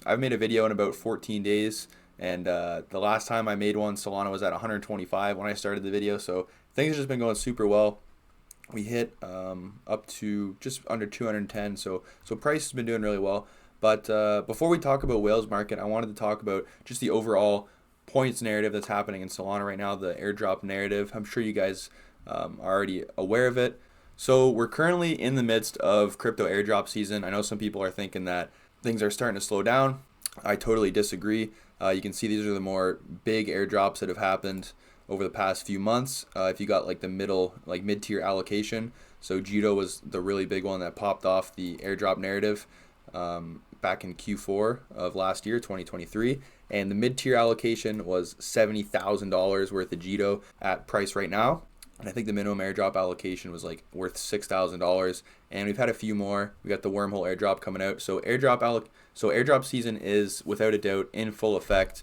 I've made a video in about 14 days, and the last time I made one, Solana was at 125 when I started the video. So things have just been going super well. We hit up to just under 210, so price has been doing really well. But before we talk about whales market, I wanted to talk about just the overall points narrative that's happening in Solana right now, the airdrop narrative. I'm sure you guys are already aware of it. So we're currently in the midst of crypto airdrop season. I know some people are thinking that things are starting to slow down. I totally disagree. You can see these are the more big airdrops that have happened over the past few months. If you got like the mid-tier allocation, so Judo was the really big one that popped off the airdrop narrative back in Q4 of last year, 2023, and the mid-tier allocation was $70,000 worth of Judo at price right now. And I think the minimum airdrop allocation was like worth $6,000. And we've had a few more. We got the wormhole airdrop coming out. So airdrop season is without a doubt in full effect.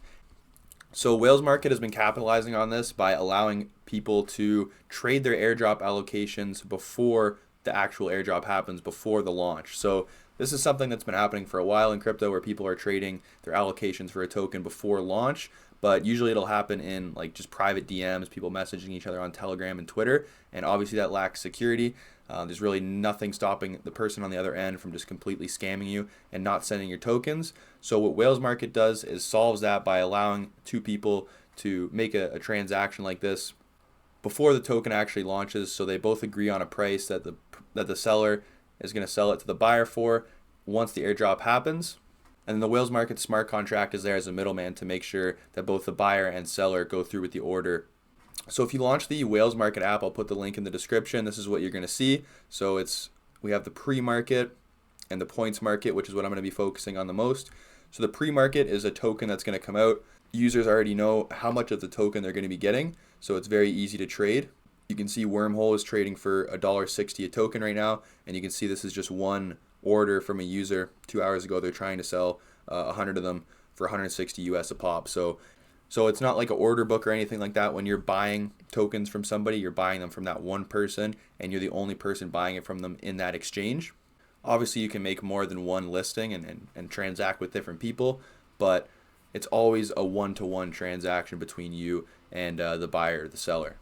So whales market has been capitalizing on this by allowing people to trade their airdrop allocations before the actual airdrop happens, before the launch. So this is something that's been happening for a while in crypto, where people are trading their allocations for a token before launch. But usually it'll happen in like just private DMs, people messaging each other on Telegram and Twitter. And obviously that lacks security. There's really nothing stopping the person on the other end from just completely scamming you and not sending your tokens. So what Whales Market does is solves that by allowing two people to make a transaction like this before the token actually launches. So they both agree on a price that the seller is going to sell it to the buyer for once the airdrop happens. And then the Whales Market smart contract is there as a middleman to make sure that both the buyer and seller go through with the order. So if you launch the Whales Market app, I'll put the link in the description. This is what you're going to see. So we have the pre-market and the points market, which is what I'm going to be focusing on the most. So the pre-market is a token that's going to come out. Users already know how much of the token they're going to be getting, so it's very easy to trade. You can see Wormhole is trading for $1.60 a token right now, and you can see this is just one order from a user 2 hours ago. They're trying to sell 100 of them for 160 US a pop. So it's not like an order book or anything like that. When you're buying tokens from somebody, you're buying them from that one person, and you're the only person buying it from them in that exchange. Obviously, you can make more than one listing and transact with different people, but it's always a one-to-one transaction between you and the buyer or the seller.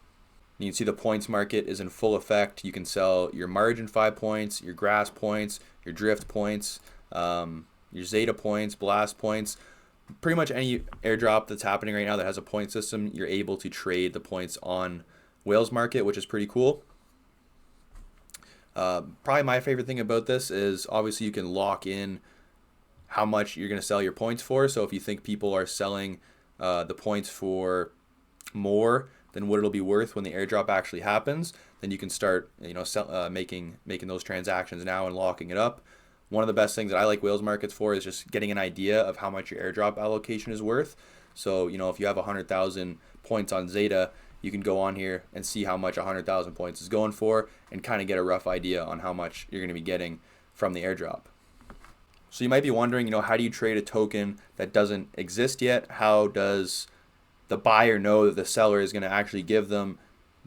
You can see the points market is in full effect. You can sell your margin 5 points, your grass points, your drift points, your Zeta points, blast points. Pretty much any airdrop that's happening right now that has a point system, you're able to trade the points on Whales Market, which is pretty cool. Probably my favorite thing about this is obviously you can lock in how much you're going to sell your points for. So if you think people are selling the points for more than what it'll be worth when the airdrop actually happens, then you can start making those transactions now and locking it up. One of the best things that I like Whales Markets for is just getting an idea of how much your airdrop allocation is worth. So if you have 100,000 points on Zeta, you can go on here and see how much 100,000 points is going for and kind of get a rough idea on how much you're going to be getting from the airdrop. So you might be wondering, how do you trade a token that doesn't exist yet? How does the buyer know that the seller is going to actually give them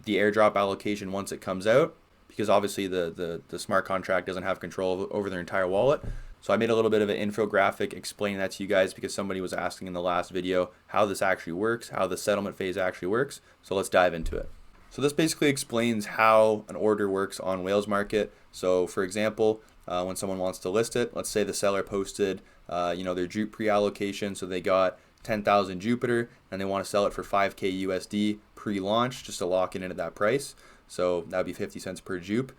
the airdrop allocation once it comes out? Because obviously the smart contract doesn't have control over their entire wallet. So I made a little bit of an infographic explaining that to you guys because somebody was asking in the last video how this actually works, how the settlement phase actually works. So let's dive into it. So this basically explains how an order works on Whales Market. So for example, when someone wants to list it, let's say the seller posted their Jupe pre-allocation, so they got 10,000 Jupiter and they want to sell it for 5K USD pre-launch just to lock in at that price. So that would be 50 cents per Jupe.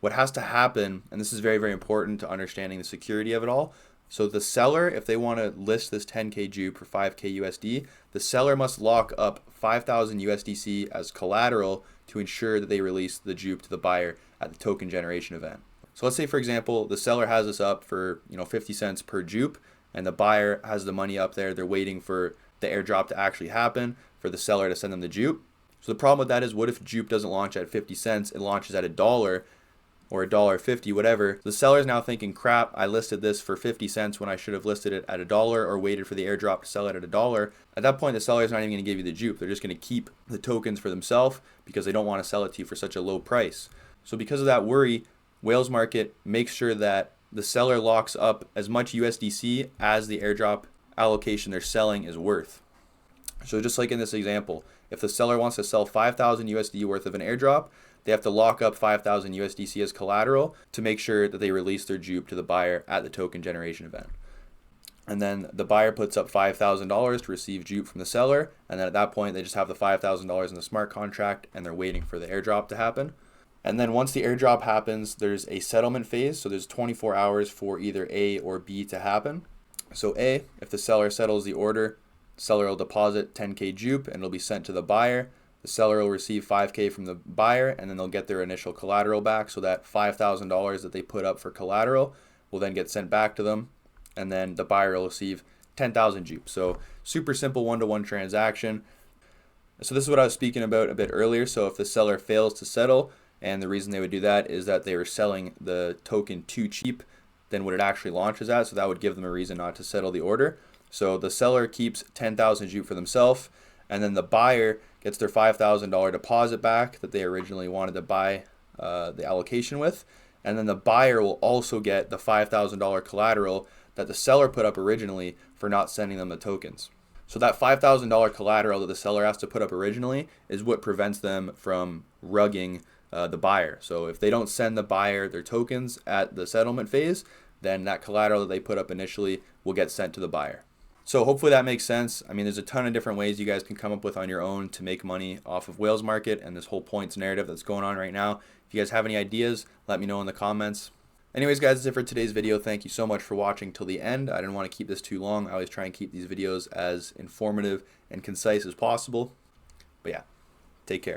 What has to happen, and this is very, very important to understanding the security of it all. So the seller, if they want to list this 10K Jupe for 5K USD, the seller must lock up 5,000 USDC as collateral to ensure that they release the Jupe to the buyer at the token generation event. So let's say, for example, the seller has this up for 50 cents per Jupe, and the buyer has the money up there. They're waiting for the airdrop to actually happen for the seller to send them the Jupe. So the problem with that is, what if Jupe doesn't launch at 50 cents? It launches at $1 or $1.50, whatever. The seller's now thinking, crap, I listed this for 50 cents when I should have listed it at $1 or waited for the airdrop to sell it at $1. At that point, the seller's not even going to give you the Jupe. They're just going to keep the tokens for themselves because they don't want to sell it to you for such a low price. So because of that worry, Whales Market makes sure that the seller locks up as much USDC as the airdrop allocation they're selling is worth. So just like in this example, if the seller wants to sell 5,000 USD worth of an airdrop, they have to lock up 5,000 USDC as collateral to make sure that they release their jupe to the buyer at the token generation event. And then the buyer puts up $5,000 to receive jupe from the seller, and then at that point they just have the $5,000 in the smart contract and they're waiting for the airdrop to happen. And then once the airdrop happens, there's a settlement phase, so there's 24 hours for either A or B to happen. So A, if the seller settles the order, the seller will deposit 10K jupe and it'll be sent to the buyer. The seller will receive 5K from the buyer, and then they'll get their initial collateral back, so that $5,000 that they put up for collateral will then get sent back to them, and then the buyer will receive 10,000 jupe. So super simple one-to-one transaction. So this is what I was speaking about a bit earlier. So if the seller fails to settle, and the reason they would do that is that they were selling the token too cheap than what it actually launches at, so that would give them a reason not to settle the order. So the seller keeps 10,000 jupe for themselves, and then the buyer gets their $5,000 deposit back that they originally wanted to buy the allocation with, and then the buyer will also get the $5,000 collateral that the seller put up originally for not sending them the tokens. So that $5,000 collateral that the seller has to put up originally is what prevents them from rugging the buyer. So if they don't send the buyer their tokens at the settlement phase, then that collateral that they put up initially will get sent to the buyer. So hopefully that makes sense. I mean, there's a ton of different ways you guys can come up with on your own to make money off of whales market and this whole points narrative that's going on right now. If you guys have any ideas, let me know in the comments. Anyways, guys, that's it for today's video. Thank you so much for watching till the end. I didn't want to keep this too long. I always try and keep these videos as informative and concise as possible. But yeah, take care.